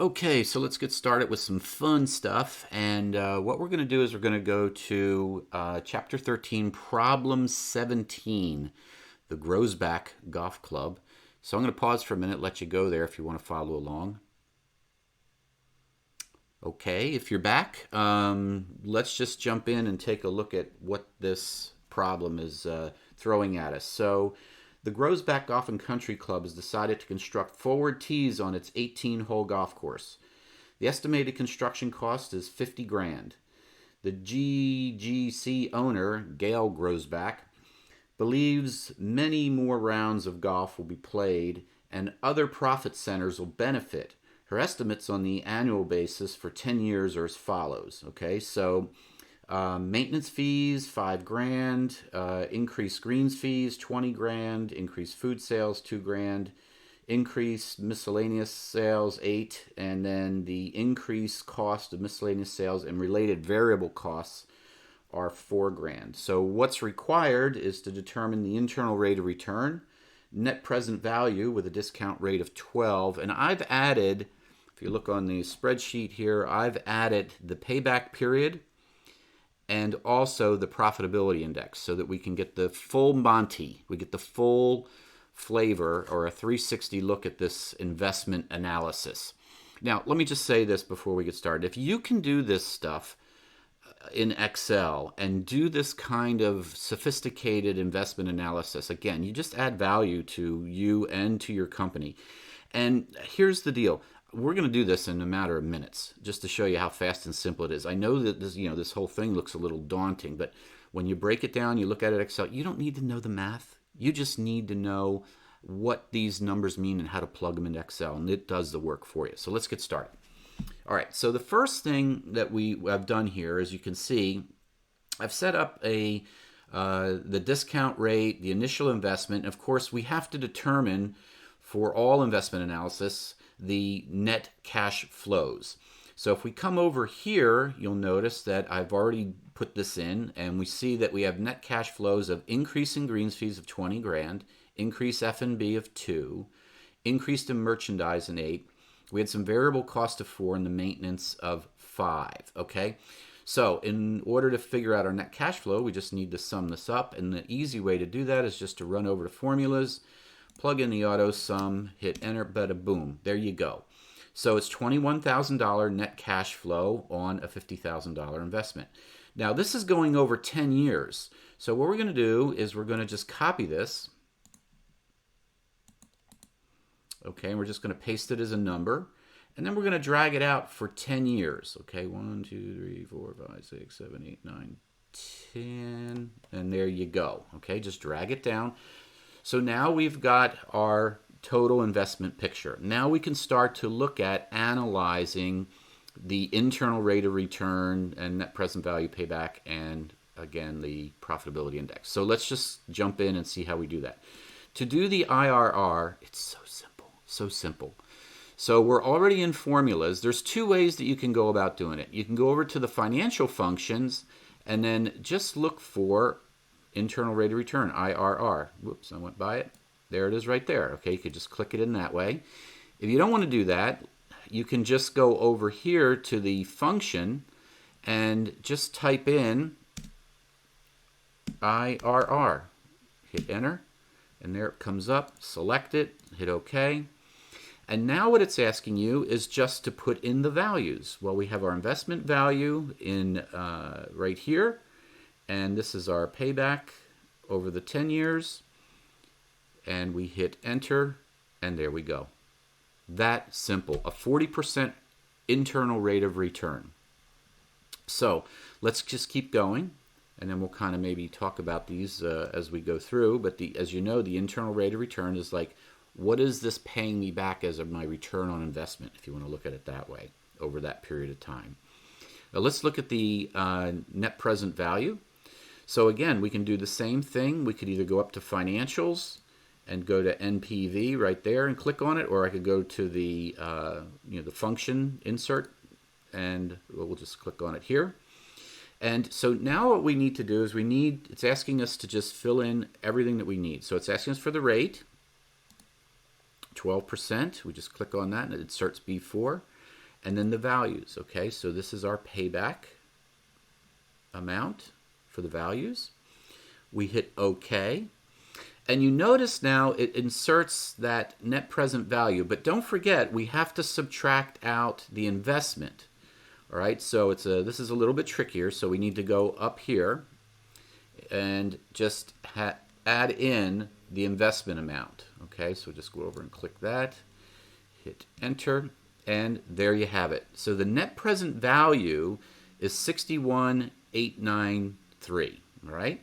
Okay, so let's get started with some fun stuff. And what we're going to do is we're going to go to Chapter 13, Problem 17, the Grosback Golf Club. So I'm going to pause for a minute, let you go there if you want to follow along. Okay, if you're back, let's just jump in and take a look at what this problem is throwing at us. So, the Grosback Golf and Country Club has decided to construct forward tees on its 18-hole golf course. The estimated construction cost is 50 grand. The GGC owner, Gail Grosback, believes many more rounds of golf will be played and other profit centers will benefit. Her estimates on the annual basis for 10 years are as follows. Okay, so maintenance fees, 5 grand, increased greens fees, 20 grand, increased food sales, 2 grand, increased miscellaneous sales, 8, and then the increased cost of miscellaneous sales and related variable costs are 4 grand. So what's required is to determine the internal rate of return, net present value with a discount rate of 12, and I've added, if you look on the spreadsheet here, I've added the payback period and also the profitability index so that we can get the full Monty. We get the full flavor or a 360 look at this investment analysis. Now, let me just say this before we get started. If you can do this stuff in Excel and do this kind of sophisticated investment analysis, again, you just add value to you and to your company. And here's the deal. We're going to do this in a matter of minutes just to show you how fast and simple it is. I know that this whole thing looks a little daunting, but when you break it down, you look at it Excel, you don't need to know the math. You just need to know what these numbers mean and how to plug them into Excel, and it does the work for you. So let's get started. All right, so the first thing that I've done here, as you can see, I've set up the discount rate, the initial investment. Of course, we have to determine for all investment analysis the net cash flows. So if we come over here, you'll notice that I've already put this in, and we see that we have net cash flows of increase in greens fees of 20 grand, increase F&B of 2, increased in merchandise in 8. We had some variable cost of 4 and the maintenance of 5, okay? So in order to figure out our net cash flow, we just need to sum this up, and the easy way to do that is just to run over to formulas, plug in the auto sum, hit enter, bada boom, there you go. So it's $21,000 net cash flow on a $50,000 investment. Now this is going over 10 years. So what we're going to do is we're going to just copy this. Okay, and we're just going to paste it as a number. And then we're going to drag it out for 10 years. Okay, 1, 2, 3, 4, 5, 6, 7, 8, 9, 10. And there you go. Okay, just drag it down. So now we've got our total investment picture. Now we can start to look at analyzing the internal rate of return and net present value payback and, again, the profitability index. So let's just jump in and see how we do that. To do the IRR, it's so simple, so simple. So we're already in formulas. There's 2 ways that you can go about doing it. You can go over to the financial functions and then just look for internal rate of return, IRR. Whoops, I went by it. There it is right there. Okay, you could just click it in that way. If you don't want to do that, you can just go over here to the function and just type in IRR. Hit enter, and there it comes up. Select it, hit OK. And now what it's asking you is just to put in the values. Well, we have our investment value in right here. And this is our payback over the 10 years. And we hit enter, and there we go. That simple. A 40% internal rate of return. So let's just keep going, and then we'll kind of maybe talk about these as we go through. But as you know, the internal rate of return is like, what is this paying me back as my return on investment, if you want to look at it that way, over that period of time. Now let's look at the net present value. So again, we can do the same thing. We could either go up to financials and go to NPV right there and click on it, or I could go to the the function insert, and we'll just click on it here. And so now what we need to do is it's asking us to just fill in everything that we need. So it's asking us for the rate, 12%. We just click on that and it inserts B4. and then the values. Okay, so this is our payback amount for the values. We hit OK. And you notice now it inserts that net present value. But don't forget, we have to subtract out the investment. All right, so this is a little bit trickier. So we need to go up here and just add in the investment amount. Okay, so just go over and click that. Hit enter. And there you have it. So the net present value is 61,893. All right.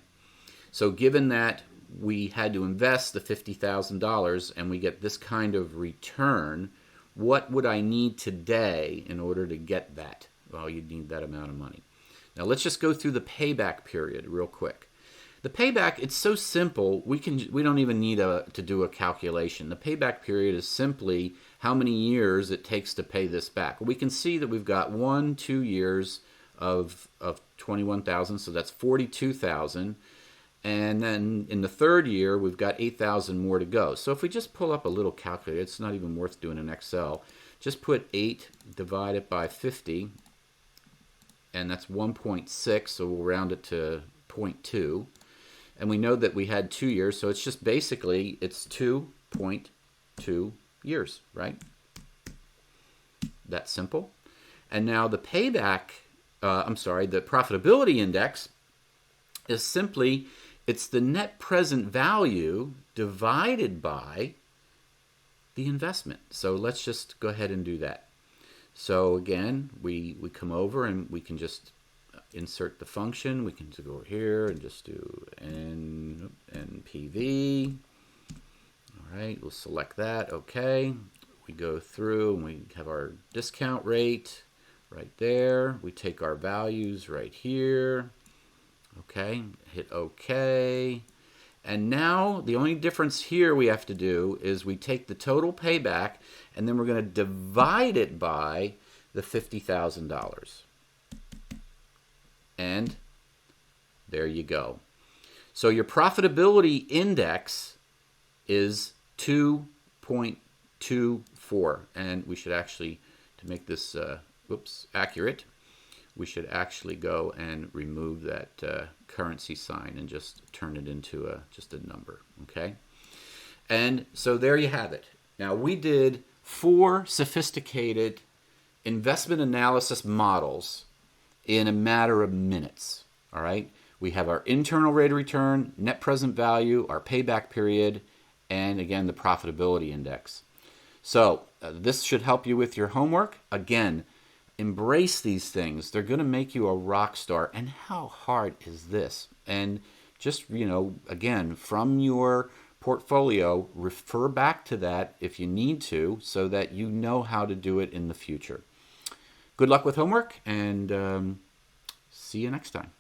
So given that we had to invest the $50,000 and we get this kind of return, what would I need today in order to get that? Well, you'd need that amount of money. Now let's just go through the payback period real quick. The payback, it's so simple, we don't even need to do a calculation. The payback period is simply how many years it takes to pay this back. We can see that we've got 2 years of 21,000, so that's 42,000. And then in the third year, we've got 8,000 more to go. So if we just pull up a little calculator, it's not even worth doing in Excel. Just put 8 divided by 50, and that's 1.6, so we'll round it to 0.2. And we know that we had 2 years, so it's just basically, it's 2.2 years, right? That's simple. And now the payback, the profitability index is simply, it's the net present value divided by the investment. So let's just go ahead and do that. So again, we come over and we can just insert the function. We can go over here and just do NPV. All right, we'll select that. Okay. We go through and we have our discount rate right there. We take our values right here. Okay, hit OK. And now the only difference here we have to do is we take the total payback and then we're going to divide it by the $50,000. And there you go. So your profitability index is 2.24. And we should actually, to make this accurate, we should actually go and remove that currency sign and just turn it into just a number, okay? And so there you have it. Now we did 4 sophisticated investment analysis models in a matter of minutes, all right? We have our internal rate of return, net present value, our payback period, and again, the profitability index. So this should help you with your homework. Again, embrace these things. They're going to make you a rock star. And how hard is this? And just, again, from your portfolio, refer back to that if you need to so that you know how to do it in the future. Good luck with homework, and see you next time.